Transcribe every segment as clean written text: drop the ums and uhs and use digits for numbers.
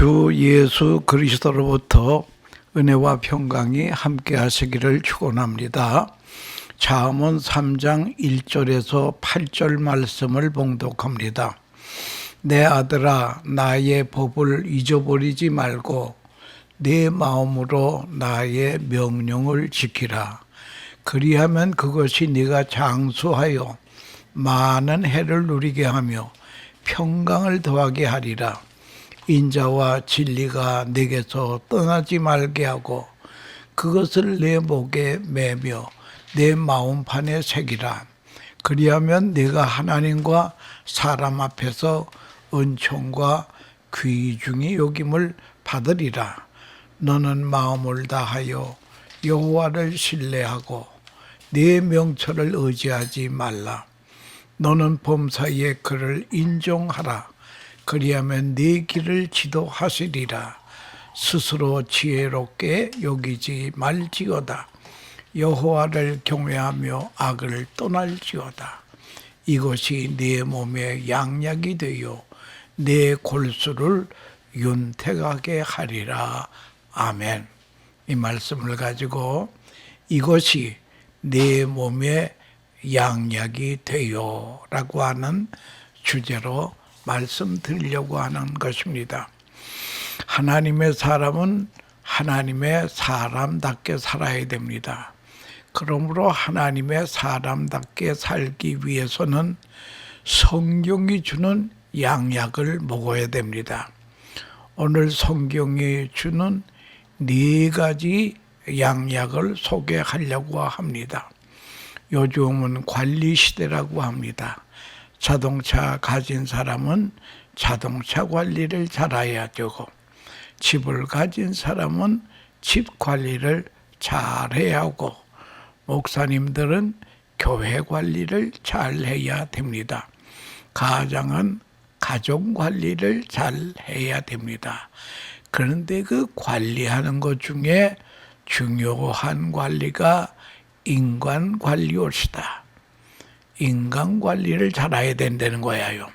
주 예수 그리스도로부터 은혜와 평강이 함께 하시기를 축원합니다. 잠언 3장 1절에서 8절 말씀을 봉독합니다. 내 아들아, 나의 법을 잊어버리지 말고 내 마음으로 나의 명령을 지키라. 그리하면 그것이 네가 장수하여 많은 해를 누리게 하며 평강을 더하게 하리라. 인자와 진리가 내게서 떠나지 말게 하고 그것을 내 목에 매며 내 마음판에 새기라. 그리하면 내가 하나님과 사람 앞에서 은총과 귀중히 여김을 받으리라. 너는 마음을 다하여 여호와를 신뢰하고 네 명철을 의지하지 말라. 너는 범사에 그를 인정하라. 그리하면 네 길을 지도하시리라. 스스로 지혜롭게 여기지 말지어다. 여호와를 경외하며 악을 떠날지어다. 이것이 네 몸에 양약이 되어 네 골수를 윤택하게 하리라. 아멘. 이 말씀을 가지고 이것이 네 몸에 양약이 되어 라고 하는 주제로 말씀드리려고 하는 것입니다. 하나님의 사람은 하나님의 사람답게 살아야 됩니다. 그러므로 하나님의 사람답게 살기 위해서는 성경이 주는 양약을 먹어야 됩니다. 오늘 성경이 주는 4가지 양약을 소개하려고 합니다. 요즘은 관리 시대라고 합니다. 자동차 가진 사람은 자동차 관리를 잘해야 되고, 집을 가진 사람은 집 관리를 잘해야 하고, 목사님들은 교회 관리를 잘해야 됩니다. 가장은 가족 관리를 잘해야 됩니다. 그런데 그 관리하는 것 중에 중요한 관리가 인간 관리올시다. 인간 관리를 잘해야 된다는 거예요.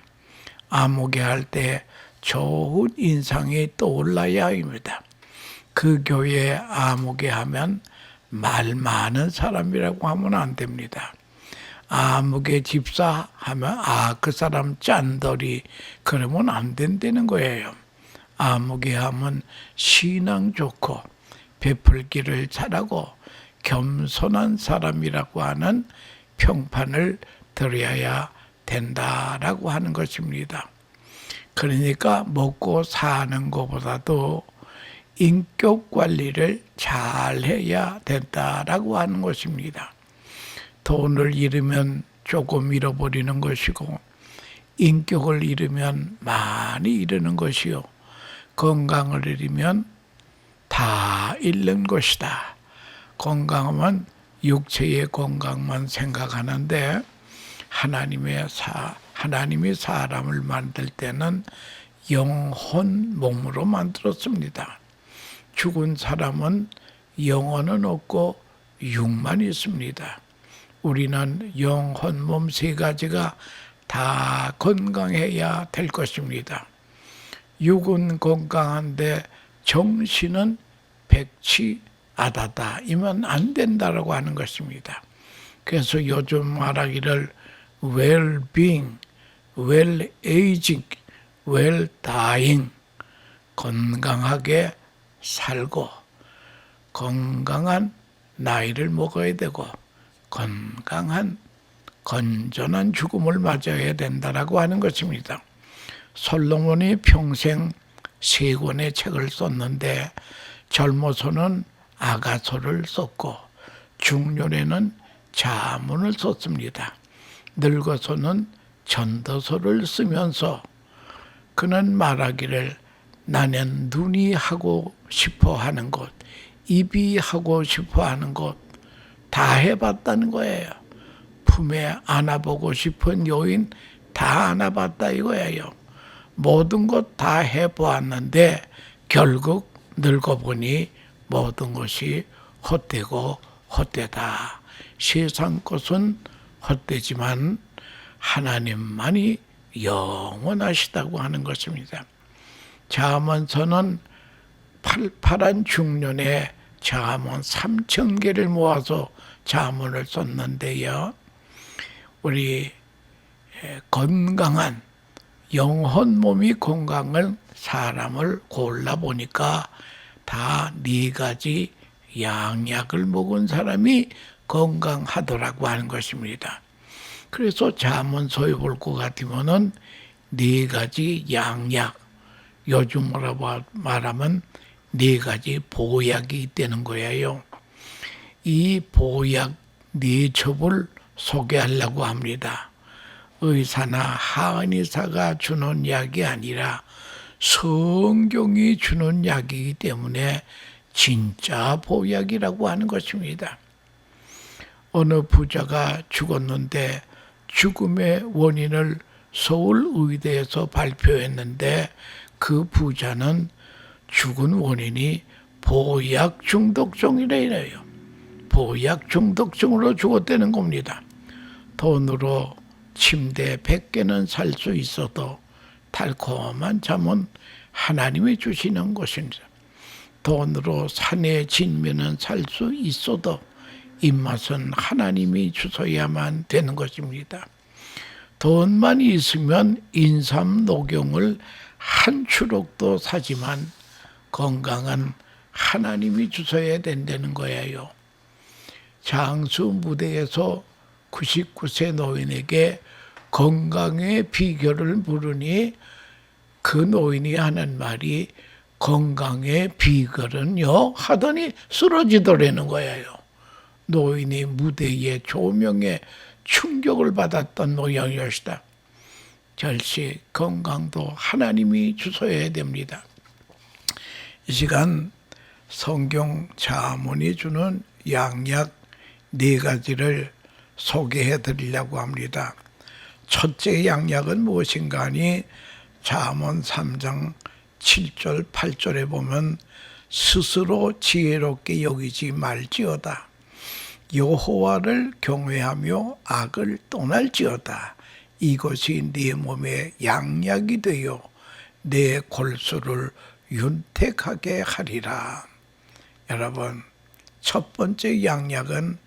아무개 할 때 좋은 인상이 떠올라야 합니다. 그 교회에 아무개 하면 말 많은 사람이라고 하면 안 됩니다. 아무개 집사 하면 그 사람 짠돌이 그러면 안 된다는 거예요. 아무개 하면 신앙 좋고 베풀기를 잘하고 겸손한 사람이라고 하는 평판을 드려야 된다라고 하는 것입니다. 그러니까 먹고 사는 것보다도 인격 관리를 잘해야 된다라고 하는 것입니다. 돈을 잃으면 조금 잃어버리는 것이고 인격을 잃으면 많이 잃는 것이요, 건강을 잃으면 다 잃는 것이다. 건강하면 육체의 건강만 생각하는데 하나님이 사람을 만들 때는 영혼 몸으로 만들었습니다. 죽은 사람은 영혼은 없고 육만 있습니다. 우리는 영혼 몸 3가지가 다 건강해야 될 것입니다. 육은 건강한데 정신은 백치아다다 이면 안 된다라고 하는 것입니다. 그래서 요즘 말하기를 well-being, well-aging, well-dying, 건강하게 살고 건강한 나이를 먹어야 되고 건강한 건전한 죽음을 맞아야 된다라고 하는 것입니다. 솔로몬이 평생 3권의 책을 썼는데 젊어서는 아가서를 썼고 중년에는 자문을 썼습니다. 늙어서는 전도서를 쓰면서 그는 말하기를 나는 눈이 하고 싶어 하는 것, 입이 하고 싶어 하는 것 다 해봤다는 거예요. 품에 안아보고 싶은 여인 다 안아봤다 이거예요. 모든 것 다 해보았는데 결국 늙어보니 모든 것이 헛되고 헛되다. 세상 것은 헛되지만 하나님만이 영원하시다고 하는 것입니다. 잠언서는 팔팔한 중년에 잠언 3,000개를 모아서 잠언을 썼는데요. 우리 건강한 영혼 몸이 건강한 사람을 골라보니까 다 4가지 양약을 먹은 사람이 건강하더라고 하는 것입니다. 그래서 잠언서에 볼 것 같으면은 4가지 양약, 요즘으로 말하면 4가지 보약이 있다는 거예요. 이 보약 4첩을 소개하려고 합니다. 의사나 한의사가 주는 약이 아니라 성경이 주는 약이기 때문에 진짜 보약이라고 하는 것입니다. 어느 부자가 죽었는데 죽음의 원인을 서울의대에서 발표했는데 그 부자는 죽은 원인이 보약 중독증이래요. 보약 중독증으로 죽었다는 겁니다. 돈으로 침대 100개는 살 수 있어도 달콤한 잠은 하나님이 주시는 것입니다. 돈으로 산의 진미는 살 수 있어도 입맛은 하나님이 주셔야만 되는 것입니다. 돈만 있으면 인삼 녹용을 한 추록도 사지만 건강은 하나님이 주셔야 된다는 거예요. 장수 무대에서 99세 노인에게 건강의 비결을 물으니 그 노인이 하는 말이 건강의 비결은요 하더니 쓰러지더라는 거예요. 노인이 무대의 조명에 충격을 받았던 모양이었다. 절시 건강도 하나님이 주셔야 됩니다. 이 시간 성경 잠언이 주는 양약 4가지를 소개해 드리려고 합니다. 첫째 양약은 무엇인가 하니 잠언 3장 7절 8절에 보면 스스로 지혜롭게 여기지 말지어다. 여호와를 경외하며 악을 떠날지어다. 이것이 네 몸에 양약이 되어 내 골수를 윤택하게 하리라. 여러분, 첫 번째 양약은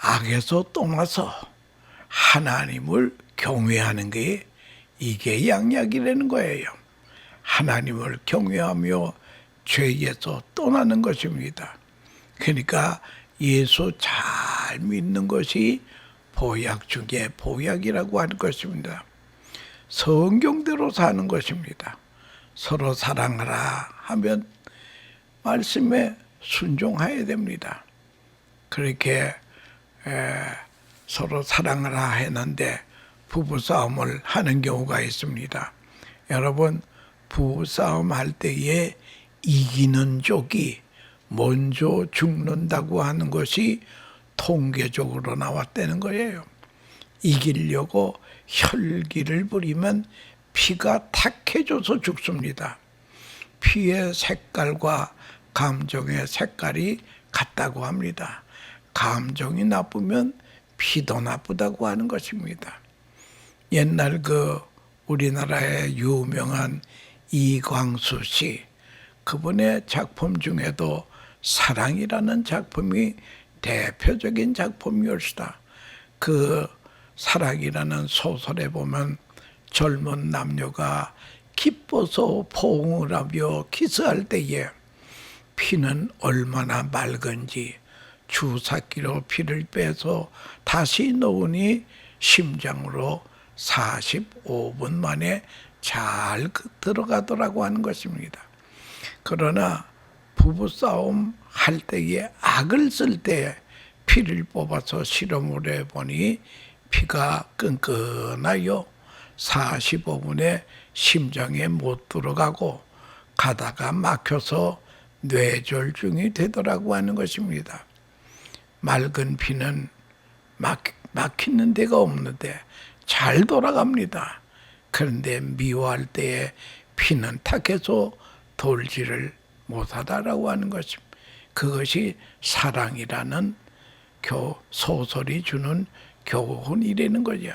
악에서 떠나서 하나님을 경외하는 게 이게 양약이라는 거예요. 하나님을 경외하며 죄에서 떠나는 것입니다. 그러니까 예수 잘 믿는 것이 보약 중에 보약이라고 하는 것입니다. 성경대로 사는 것입니다. 서로 사랑하라 하면 말씀에 순종해야 됩니다. 그렇게 서로 사랑하라 했는데 부부싸움을 하는 경우가 있습니다. 여러분, 부부싸움 할 때에 이기는 쪽이 먼저 죽는다고 하는 것이 통계적으로 나왔다는 거예요. 이기려고 혈기를 부리면 피가 탁해져서 죽습니다. 피의 색깔과 감정의 색깔이 같다고 합니다. 감정이 나쁘면 피도 나쁘다고 하는 것입니다. 옛날 우리나라의 유명한 이광수 씨, 그분의 작품 중에도 사랑이라는 작품이 대표적인 작품이었다. 그 사랑이라는 소설에 보면 젊은 남녀가 기뻐서 포옹을 하며 키스할 때에 피는 얼마나 맑은지 주사기로 피를 빼서 다시 넣으니 심장으로 45분 만에 잘 들어가더라고 하는 것입니다. 그러나 부부싸움 할 때에 악을 쓸 때 피를 뽑아서 실험을 해보니 피가 끈끈하여 45분에 심장에 못 들어가고 가다가 막혀서 뇌졸중이 되더라고 하는 것입니다. 맑은 피는 막히는 데가 없는데 잘 돌아갑니다. 그런데 미워할 때에 피는 탁해서 돌지를 못하다라고 하는 것입니다. 그것이 사랑이라는 소설이 주는 교훈이라는 거죠.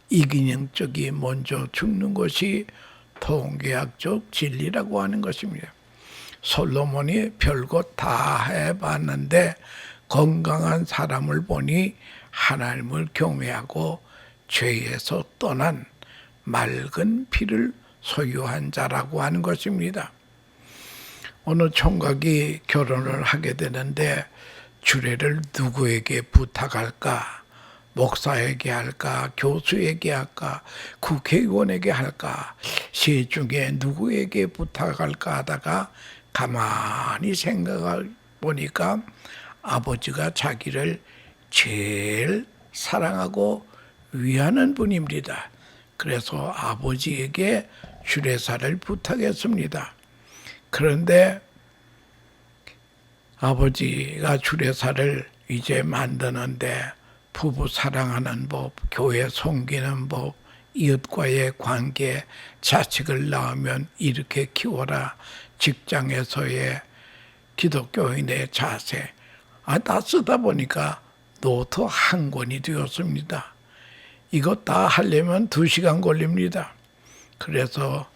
이기는 쪽이 먼저 죽는 것이 통계학적 진리라고 하는 것입니다. 솔로몬이 별것 다 해봤는데 건강한 사람을 보니 하나님을 경외하고 죄에서 떠난 맑은 피를 소유한 자라고 하는 것입니다. 어느 총각이 결혼을 하게 되는데 주례를 누구에게 부탁할까? 목사에게 할까? 교수에게 할까? 국회의원에게 할까? 세 중에 누구에게 부탁할까 하다가 가만히 생각해 보니까 아버지가 자기를 제일 사랑하고 위하는 분입니다. 그래서 아버지에게 주례사를 부탁했습니다. 그런데 아버지가 주례사를 이제 만드는데 부부 사랑하는 법, 교회 섬기는 법, 이웃과의 관계, 자식을 낳으면 이렇게 키워라, 직장에서의 기독교인의 자세, 다 쓰다 보니까 노트 한 권이 되었습니다. 이거 다 하려면 2시간 걸립니다. 그래서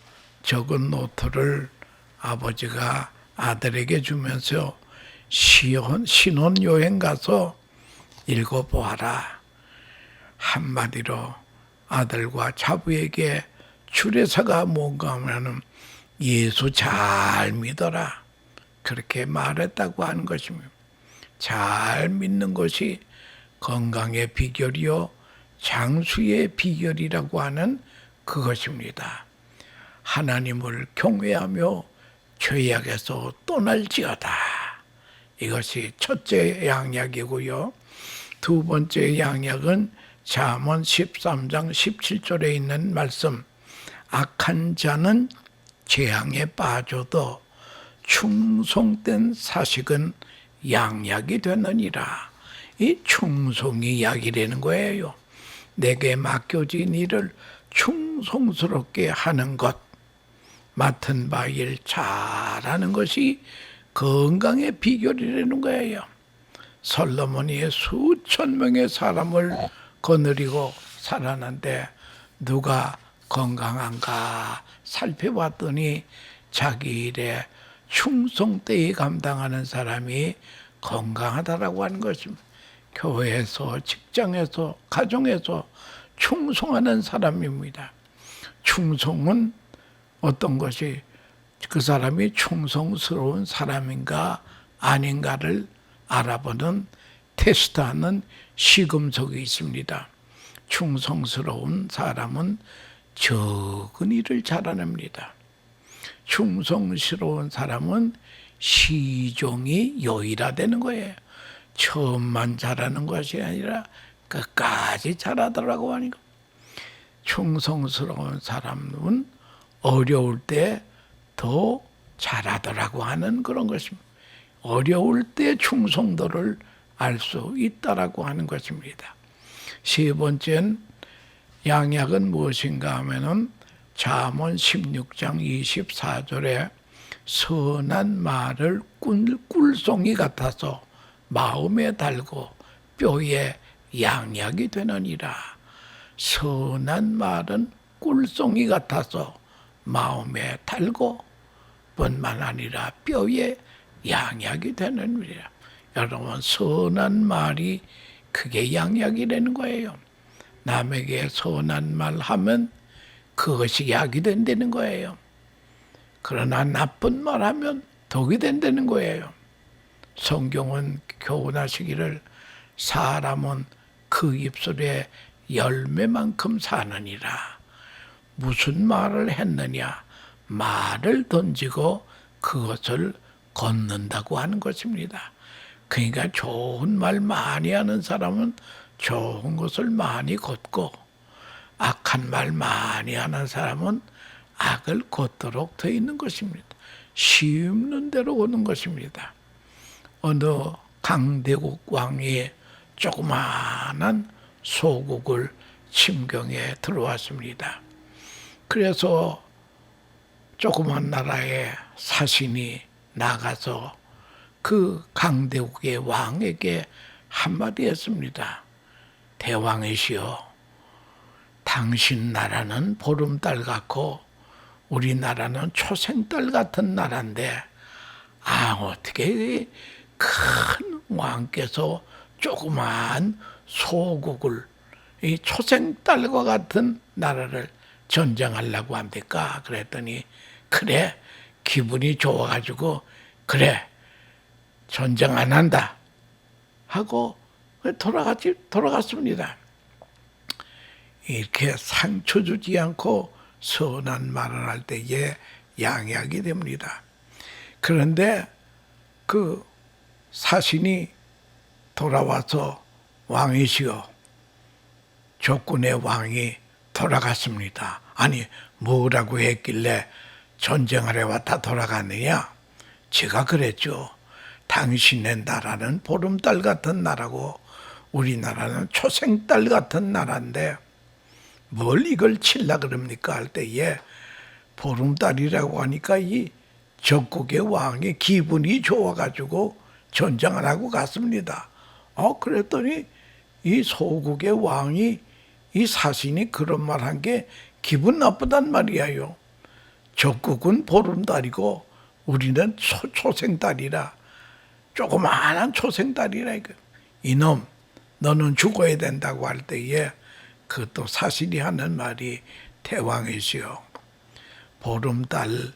적은 노트를 아버지가 아들에게 주면서 신혼여행 가서 읽어보아라. 한마디로 아들과 자부에게 주례사가 뭔가 하면 예수 잘 믿어라. 그렇게 말했다고 하는 것입니다. 잘 믿는 것이 건강의 비결이요 장수의 비결이라고 하는 그것입니다. 하나님을 경외하며 죄악에서 떠날지어다. 이것이 첫째 양약이고요. 두 번째 양약은 잠언 13장 17절에 있는 말씀. 악한 자는 재앙에 빠져도 충성된 사식은 양약이 되느니라. 이 충성이 약이라는 거예요. 내게 맡겨진 일을 충성스럽게 하는 것, 맡은 바 일 잘하는 것이 건강의 비결이라는 거예요. 솔로몬이 수천 명의 사람을 거느리고 살았는데 누가 건강한가 살펴봤더니 자기 일에 충성되이 감당하는 사람이 건강하다라고 하는 것입니다. 교회에서, 직장에서, 가정에서 충성하는 사람입니다. 충성은 어떤 것이 그 사람이 충성스러운 사람인가 아닌가를 알아보는 테스트하는 시금석이 있습니다. 충성스러운 사람은 적은 일을 잘해냅니다. 충성스러운 사람은 시종이 요일화되는 거예요. 처음만 잘하는 것이 아니라 끝까지 잘하더라고 하니까. 충성스러운 사람은 어려울 때 더 잘하더라고 하는 그런 것입니다. 어려울 때 충성도를 알 수 있다라고 하는 것입니다. 세 번째는 양약은 무엇인가 하면은 잠언 16장 24절에 선한 말을 꿀송이 같아서 마음에 달고 뼈에 양약이 되느니라. 선한 말은 꿀송이 같아서 마음에 달고 뿐만 아니라 뼈에 양약이 되느니라. 여러분, 선한 말이 그게 양약이라는 거예요. 남에게 선한 말 하면 그것이 약이 된다는 거예요. 그러나 나쁜 말 하면 독이 된다는 거예요. 성경은 교훈하시기를 사람은 그 입술의 열매만큼 사느니라. 무슨 말을 했느냐? 말을 던지고 그것을 걷는다고 하는 것입니다. 그러니까 좋은 말 많이 하는 사람은 좋은 것을 많이 걷고 악한 말 많이 하는 사람은 악을 걷도록 되어 있는 것입니다. 심는 대로 오는 것입니다. 어느 강대국 왕이 조그마한 소국을 침경에 들어왔습니다. 그래서 조그만 나라의 사신이 나가서 그 강대국의 왕에게 한마디 했습니다. 대왕이시여, 당신 나라는 보름달 같고 우리나라는 초생딸 같은 나라인데 어떻게 큰 왕께서 조그마한 소국을 이 초생딸과 같은 나라를 전쟁하려고 합니까? 그랬더니 그래, 기분이 좋아가지고 그래, 전쟁 안 한다 하고 돌아갔습니다. 이렇게 상처 주지 않고 선한 말을 할 때에 양약이 됩니다. 그런데 그 사신이 돌아와서 왕이시여, 적군의 왕이 돌아갔습니다. 아니, 뭐라고 했길래 전쟁하러 왔다 돌아갔느냐? 제가 그랬죠. 당신의 나라는 보름달 같은 나라고 우리나라는 초생달 같은 나라인데 뭘 이걸 칠라 그럽니까? 할 때에 보름달이라고 하니까 이 적국의 왕이 기분이 좋아가지고 전쟁 안 하고 갔습니다. 그랬더니 이 소국의 왕이 이 사신이 그런 말 한 게 기분 나쁘단 말이에요. 적국은 보름달이고 우리는 초생달이라, 조그마한 초생달이라. 이놈, 너는 죽어야 된다고 할 때에 그것도 사신이 하는 말이, 대왕이시여, 보름달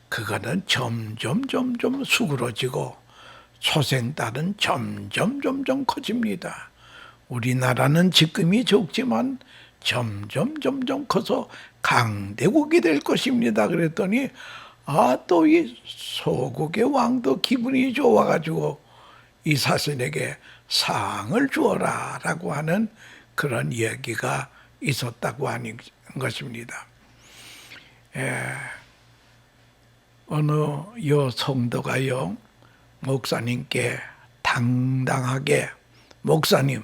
그거는 점점 수그러지고 초생달은 점점 커집니다. 우리나라는 지금이 적지만 점점 커서 강대국이 될 것입니다. 그랬더니 또 이 소국의 왕도 기분이 좋아가지고 이 사신에게 상을 주어라 라고 하는 그런 이야기가 있었다고 하는 것입니다. 어느 여 성도가요, 목사님께 당당하게, 목사님,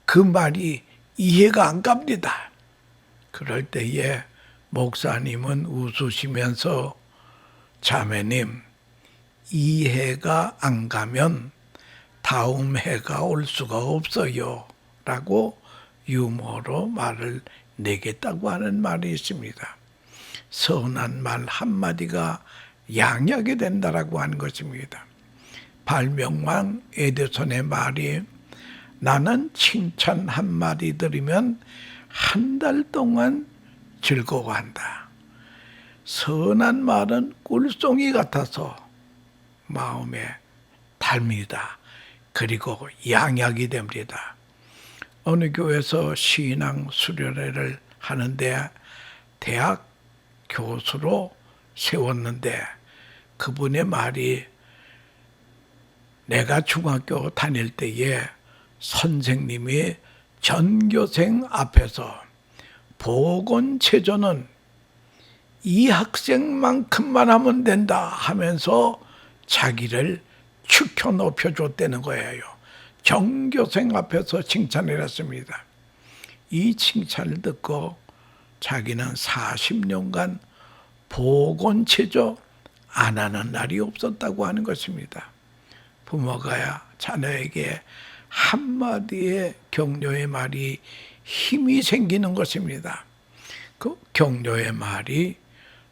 그 말이 이해가 안 갑니다. 그럴 때에 목사님은 웃으시면서, 자매님, 이해가 안 가면 다음 해가 올 수가 없어요 라고 유머로 말을 내겠다고 하는 말이 있습니다. 선한 말 한마디가 양약이 된다라고 하는 것입니다. 발명왕 에디슨의 말이, 나는 칭찬 한마디 들으면 한 달 동안 즐거워한다. 선한 말은 꿀송이 같아서 마음에 닮니다. 그리고 양약이 됩니다. 어느 교회에서 신앙 수련회를 하는데 대학 교수로 세웠는데 그분의 말이, 내가 중학교 다닐 때에 선생님이 전교생 앞에서 보건체조는 이 학생만큼만 하면 된다 하면서 자기를 축혀 높여줬다는 거예요. 전교생 앞에서 칭찬을 했습니다. 이 칭찬을 듣고 자기는 40년간 보건체조 안 하는 날이 없었다고 하는 것입니다. 부모가 자녀에게 한마디의 격려의 말이 힘이 생기는 것입니다. 그 격려의 말이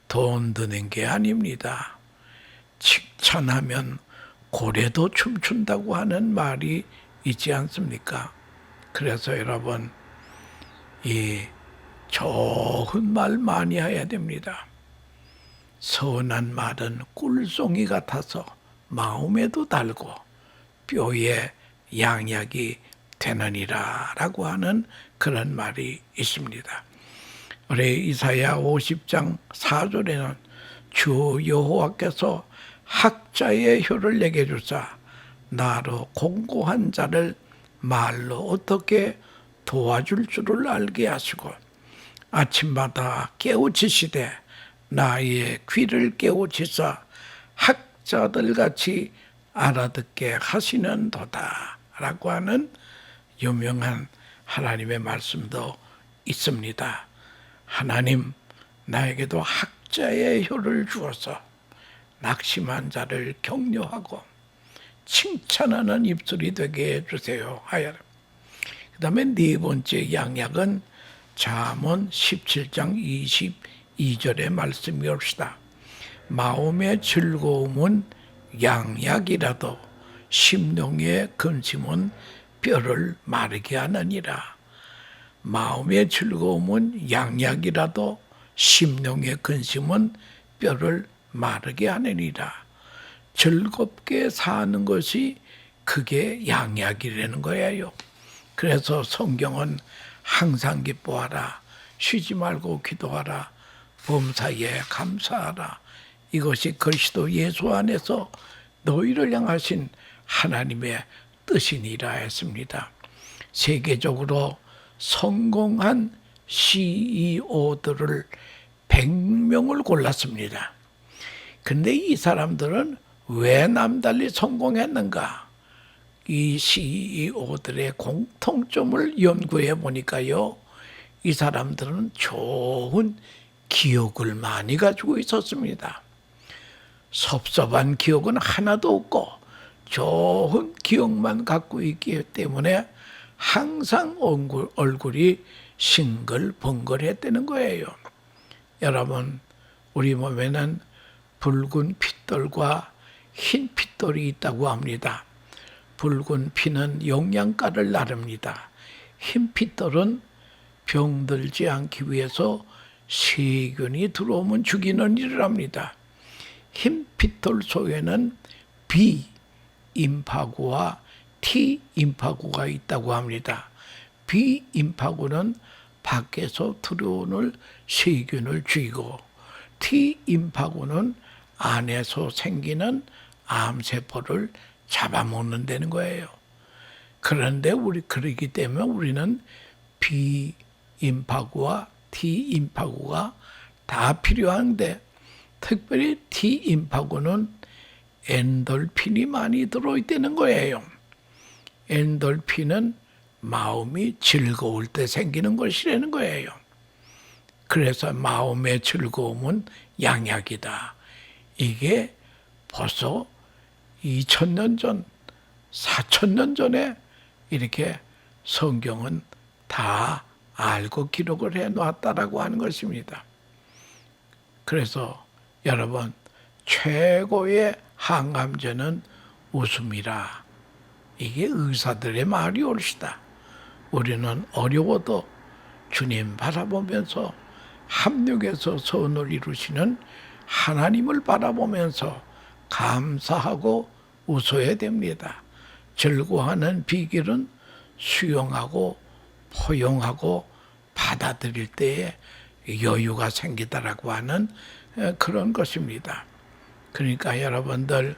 돈 드는 게 아닙니다. 칭찬하면 고래도 춤춘다고 하는 말이 있지 않습니까? 그래서 여러분, 이 좋은 말 많이 해야 됩니다. 선한 말은 꿀송이 같아서 마음에도 달고 뼈에 양약이 되느니라 라고 하는 그런 말이 있습니다. 우리 이사야 50장 4절에는 주 여호와께서 학자의 혀를 내게 주사 나로 공고한 자를 말로 어떻게 도와줄 줄을 알게 하시고 아침마다 깨우치시되 나의 귀를 깨우치사 학자들같이 알아듣게 하시는도다 라고 하는 유명한 하나님의 말씀도 있습니다. 하나님, 나에게도 학자의 혀를 주어서 낙심한 자를 격려하고 칭찬하는 입술이 되게 해주세요 하여. 그 다음에 네 번째 양약은 잠언 17장 2절의 말씀이 옵시다. 마음의 즐거움은 양약이라도 심령의 근심은 뼈를 마르게 하느니라. 마음의 즐거움은 양약이라도 심령의 근심은 뼈를 마르게 하느니라. 즐겁게 사는 것이 그게 양약이라는 거예요. 그래서 성경은 항상 기뻐하라, 쉬지 말고 기도하라, 범사에 감사하라. 이것이 그리스도 예수 안에서 너희를 향하신 하나님의 뜻이니라 했습니다. 세계적으로 성공한 CEO들을 100명을 골랐습니다. 근데 이 사람들은 왜 남달리 성공했는가? 이 CEO들의 공통점을 연구해 보니까요, 이 사람들은 좋은 기억을 많이 가지고 있었습니다. 섭섭한 기억은 하나도 없고 좋은 기억만 갖고 있기 때문에 항상 얼굴이 싱글벙글했다는 거예요. 여러분, 우리 몸에는 붉은 핏돌과 흰 핏돌이 있다고 합니다. 붉은 피는 영양가를 나릅니다. 흰 핏돌은 병들지 않기 위해서 세균이 들어오면 죽이는 일을 합니다. 흰 핏돌 속에는 B 임파구와 T 임파구가 있다고 합니다. B 임파구는 밖에서 들어오는 세균을 죽이고, T 임파구는 안에서 생기는 암세포를 잡아먹는다는 거예요. 그런데 그러기 때문에 우리는 B 임파구와 T 임파구가 다 필요한데, 특별히 T 임파구는 엔돌핀이 많이 들어있다는 거예요. 엔돌핀은 마음이 즐거울 때 생기는 것이라는 거예요. 그래서 마음의 즐거움은 양약이다. 이게 벌써 2000년 전, 4000년 전에 이렇게 성경은 다 알고 기록을 해놓았다라고 하는 것입니다. 그래서 여러분, 최고의 항암제는 웃음이라. 이게 의사들의 말이 옳시다. 우리는 어려워도 주님 바라보면서 합력해서 선을 이루시는 하나님을 바라보면서 감사하고 웃어야 됩니다. 즐거워하는 비결은 수용하고 포용하고 받아들일 때에 여유가 생기다라고 하는 그런 것입니다. 그러니까 여러분들,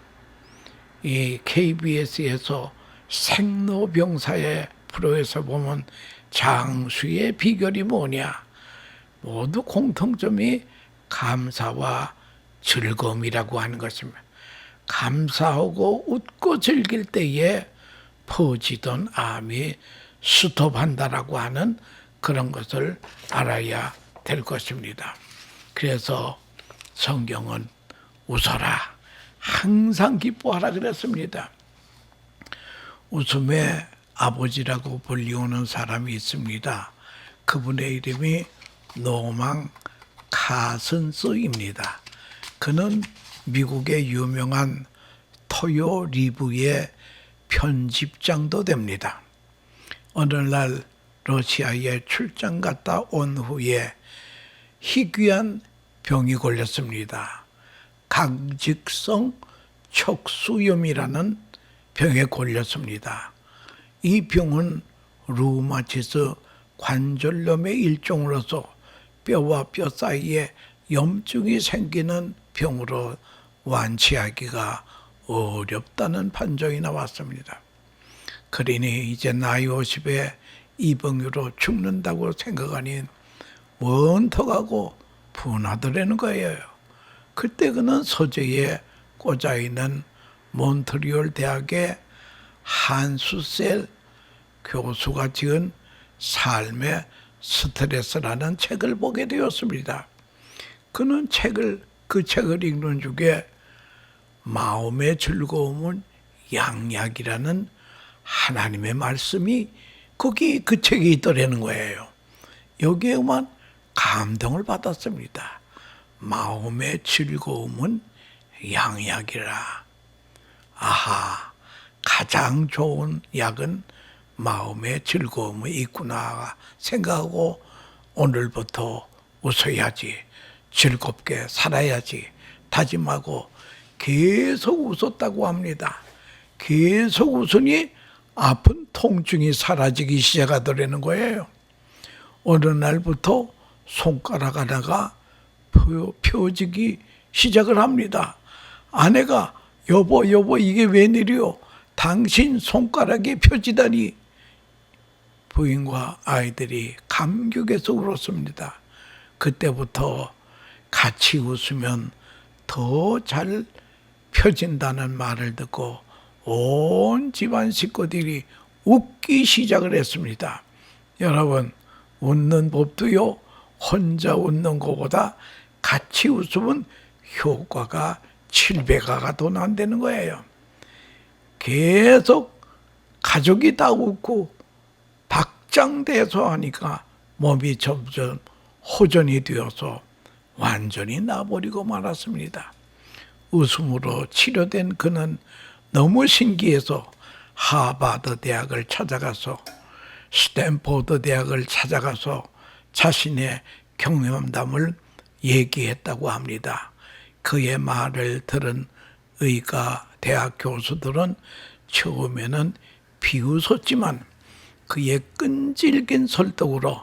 이 KBS에서 생로병사의 프로에서 보면 장수의 비결이 뭐냐? 모두 공통점이 감사와 즐거움이라고 하는 것입니다. 감사하고 웃고 즐길 때에 퍼지던 암이 스톱한다라고 하는 그런 것을 알아야 될 것입니다. 그래서 성경은 웃어라, 항상 기뻐하라 그랬습니다. 웃음의 아버지라고 불리우는 사람이 있습니다. 그분의 이름이 노망 카슨스입니다. 그는 미국의 유명한 토요 리브의 편집장도 됩니다. 어느 날 러시아에 출장 갔다 온 후에 희귀한 병이 걸렸습니다. 강직성 척수염이라는 병에 걸렸습니다. 이 병은 루마티스 관절염의 일종으로서 뼈와 뼈 사이에 염증이 생기는 병으로 완치하기가 어렵다는 판정이 나왔습니다. 그러니 이제 나이 50에 이 병으로 죽는다고 생각하니 원턱하고 분하더라는 거예요. 그때 그는 서재에 꽂아있는 몬트리올 대학의 한수셀 교수가 지은 삶의 스트레스라는 책을 보게 되었습니다. 그는 그 책을 읽는 중에 마음의 즐거움은 양약이라는 하나님의 말씀이 거기 그 책에 있더라는 거예요. 여기에만 감동을 받았습니다. 마음의 즐거움은 양약이라. 아하, 가장 좋은 약은 마음의 즐거움이 있구나 생각하고 오늘부터 웃어야지, 즐겁게 살아야지 다짐하고 계속 웃었다고 합니다. 계속 웃으니 아픈 통증이 사라지기 시작하더라는 거예요. 어느 날부터 손가락 하나가 펴지기 시작을 합니다. 아내가 여보 이게 웬일이요? 당신 손가락이 펴지다니. 부인과 아이들이 감격해서 울었습니다. 그때부터 같이 웃으면 더 잘 펴진다는 말을 듣고 온 집안 식구들이 웃기 시작을 했습니다. 여러분, 웃는 법도요, 혼자 웃는 것보다 같이 웃으면 효과가 7배가 더 난다는 거예요. 계속 가족이 다 웃고 박장대소 하니까 몸이 점점 호전이 되어서 완전히 나버리고 말았습니다. 웃음으로 치료된 그는 너무 신기해서 하버드 대학을 찾아가서 스탠포드 대학을 찾아가서 자신의 경험담을 얘기했다고 합니다. 그의 말을 들은 의과 대학 교수들은 처음에는 비웃었지만 그의 끈질긴 설득으로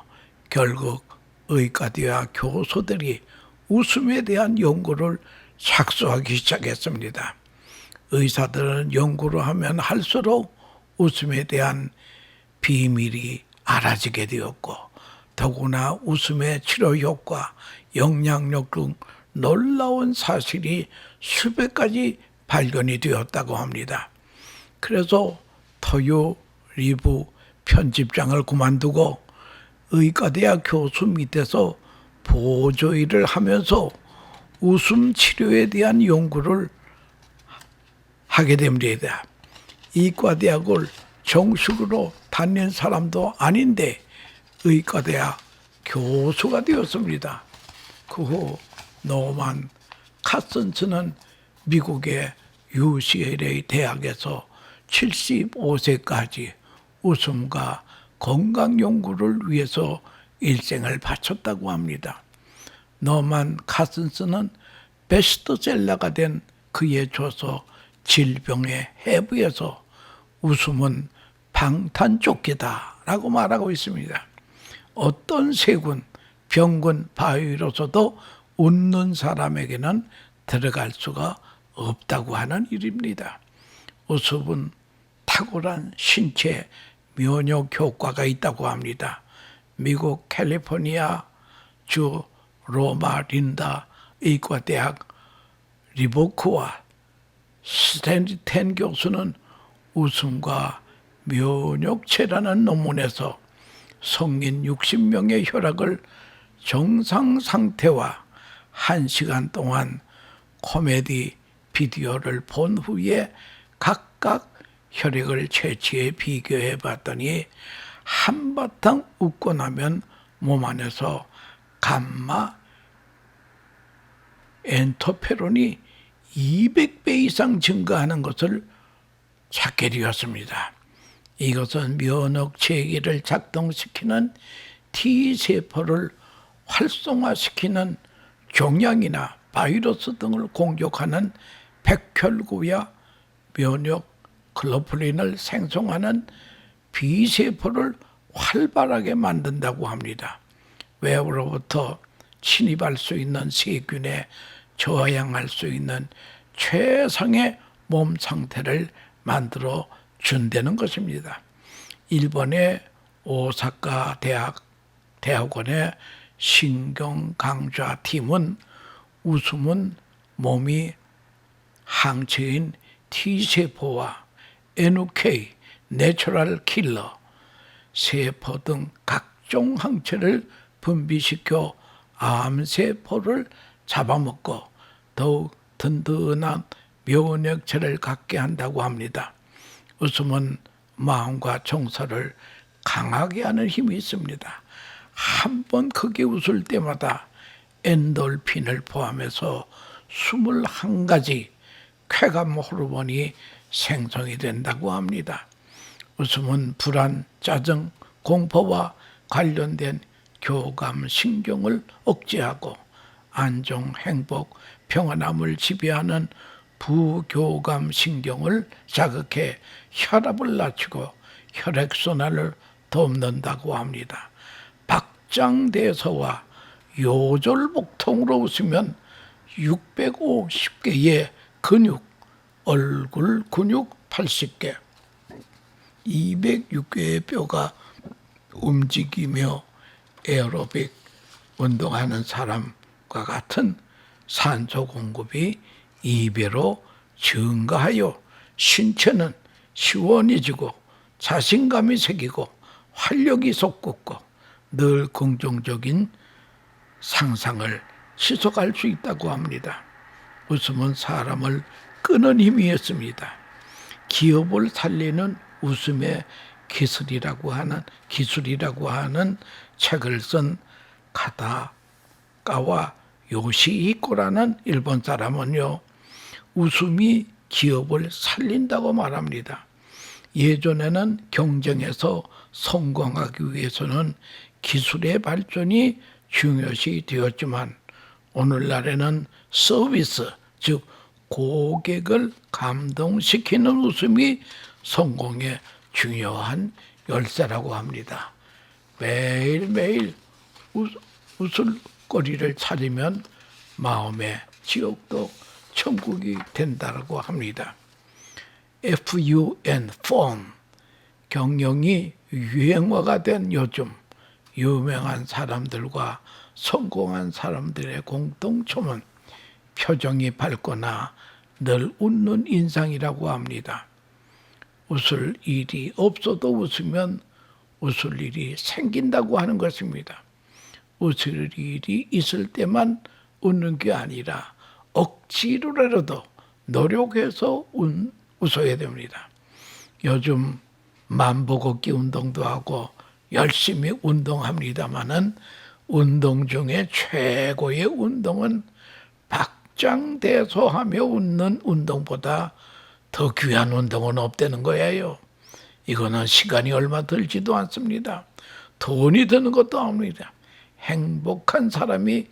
결국 의과대학 교수들이 웃음에 대한 연구를 착수하기 시작했습니다. 의사들은 연구를 하면 할수록 웃음에 대한 비밀이 알아지게 되었고, 더구나 웃음의 치료 효과, 영향력 등 놀라운 사실이 수백 가지 발견이 되었다고 합니다. 그래서 토요 리브 편집장을 그만두고 의과대학 교수 밑에서 보조 일을 하면서 웃음 치료에 대한 연구를 하게 됩니다. 이과대학을 정식으로 다닌 사람도 아닌데 의과대학 교수가 되었습니다. 그 후 노만 카슨스는 미국의 UCLA 대학에서 75세까지 웃음과 건강 연구를 위해서 일생을 바쳤다고 합니다. 노만 카슨스는 베스트셀러가 된 그의 저서 질병의 해부에서 웃음은 방탄조끼다라고 말하고 있습니다. 어떤 세균, 병균, 바이러스도 웃는 사람에게는 들어갈 수가 없다고 하는 일입니다. 웃음은 탁월한 신체 면역 효과가 있다고 합니다. 미국 캘리포니아 주 로마린다 의과대학 리보크와 스탠리텐 교수는 웃음과 면역체라는 논문에서 성인 60명의 혈압을 정상 상태와 1시간 동안 코미디 비디오를 본 후에 각각 혈액을 채취해 비교해 봤더니 한바탕 웃고 나면 몸 안에서 감마 엔토페론이 200배 이상 증가하는 것을 찾게 되었습니다. 이것은 면역 체계를 작동시키는 T세포를 활성화시키는 종양이나 바이러스 등을 공격하는 백혈구와 면역 글로불린을 생성하는 B세포를 활발하게 만든다고 합니다. 외부로부터 침입할 수 있는 세균에 저항할 수 있는 최상의 몸 상태를 만들어 준다는 것입니다. 일본의 오사카 대학원의 신경강좌팀은 웃음은 몸이 항체인 T세포와 NK, 내추럴 킬러, 세포 등 각종 항체를 분비시켜 암세포를 잡아먹고 더욱 든든한 면역체를 갖게 한다고 합니다. 웃음은 마음과 정서를 강하게 하는 힘이 있습니다. 한 번 크게 웃을 때마다 엔돌핀을 포함해서 21가지 쾌감 호르몬이 생성이 된다고 합니다. 웃음은 불안, 짜증, 공포와 관련된 교감 신경을 억제하고 안정, 행복, 평안함을 지배하는 부교감 신경을 자극해 혈압을 낮추고 혈액순환을 돕는다고 합니다. 박장대소와 요절복통으로 웃으면 650개의 근육, 얼굴 근육 80개, 206개의 뼈가 움직이며 에어로빅 운동하는 사람과 같은 산소 공급이 2배로 증가하여 신체는 시원해지고 자신감이 생기고 활력이 솟구고 늘 긍정적인 상상을 지속할 수 있다고 합니다. 웃음은 사람을 끄는 힘이 있습니다. 기업을 살리는 웃음의 기술이라고 하는 책을 쓴 카다카와 요시히코라는 일본 사람은요, 웃음이 기업을 살린다고 말합니다. 예전에는 경쟁에서 성공하기 위해서는 기술의 발전이 중요시 되었지만 오늘날에는 서비스, 즉 고객을 감동시키는 웃음이 성공의 중요한 열쇠라고 합니다. 매일매일 웃을거리를 찾으면 마음의 지옥도 천국이 된다고 합니다. FUN, fun, 경영이 유행어가 된 요즘 유명한 사람들과 성공한 사람들의 공통점은 표정이 밝거나 늘 웃는 인상이라고 합니다. 웃을 일이 없어도 웃으면 웃을 일이 생긴다고 하는 것입니다. 웃을 일이 있을 때만 웃는 게 아니라 억지로라도 노력해서 웃어야 됩니다. 요즘 만보 걷기 운동도 하고 열심히 운동합니다마는 운동 중에 최고의 운동은 박장대소하며 웃는 운동보다 더 귀한 운동은 없다는 거예요. 이거는 시간이 얼마 들지도 않습니다. 돈이 드는 것도 아닙니다. 행복한 사람이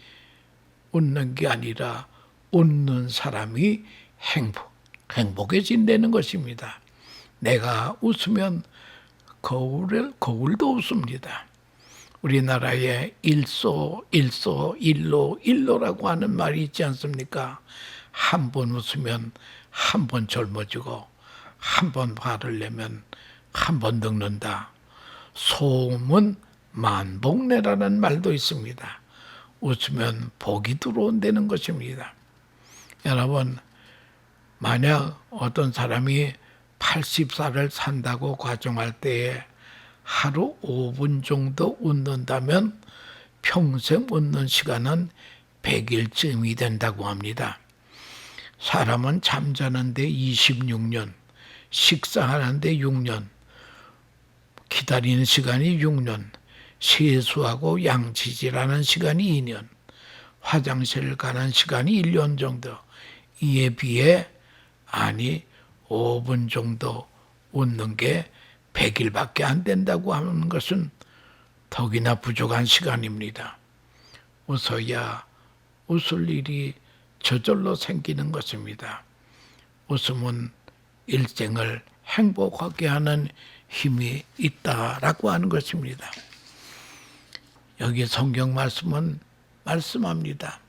웃는 게 아니라 웃는 사람이 행복해진다는 것입니다. 내가 웃으면 거울도 웃습니다. 우리나라에 일로라고 하는 말이 있지 않습니까? 한 번 웃으면 한 번 젊어지고 한 번 화를 내면 한 번 늙는다. 소문 만복내라는 말도 있습니다. 웃으면 복이 들어온다는 것입니다. 여러분, 만약 어떤 사람이 80살을 산다고 가정할 때에 하루 5분 정도 웃는다면 평생 웃는 시간은 100일쯤이 된다고 합니다. 사람은 잠자는데 26년, 식사하는데 6년, 기다리는 시간이 6년, 세수하고 양치질하는 시간이 2년, 화장실 가는 시간이 1년 정도, 이에 비해 5분 정도 웃는 게 100일밖에 안 된다고 하는 것은 덕이나 부족한 시간입니다. 웃어야 웃을 일이 저절로 생기는 것입니다. 웃음은 일생을 행복하게 하는 힘이 있다라고 하는 것입니다. 여기 성경 말씀은 말씀합니다.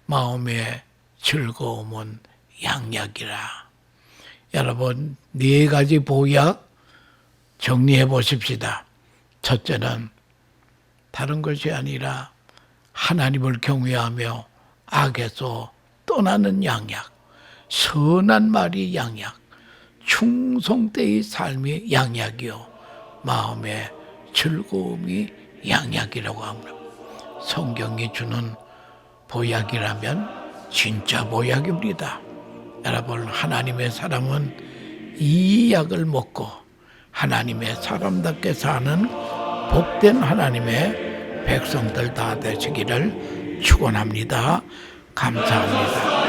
마음의 즐거움은 양약이라. 여러분, 4가지 보약 정리해 보십시다. 첫째는 다른 것이 아니라 하나님을 경외하며 악에서 떠나는 양약, 선한 말이 양약, 충성되의 삶이 양약이요 마음의 즐거움이 양약이라고 합니다. 성경이 주는 보약이라면 진짜 보약입니다. 여러분, 하나님의 사람은 이 약을 먹고 하나님의 사람답게 사는 복된 하나님의 백성들 다 되시기를 축원합니다. 감사합니다.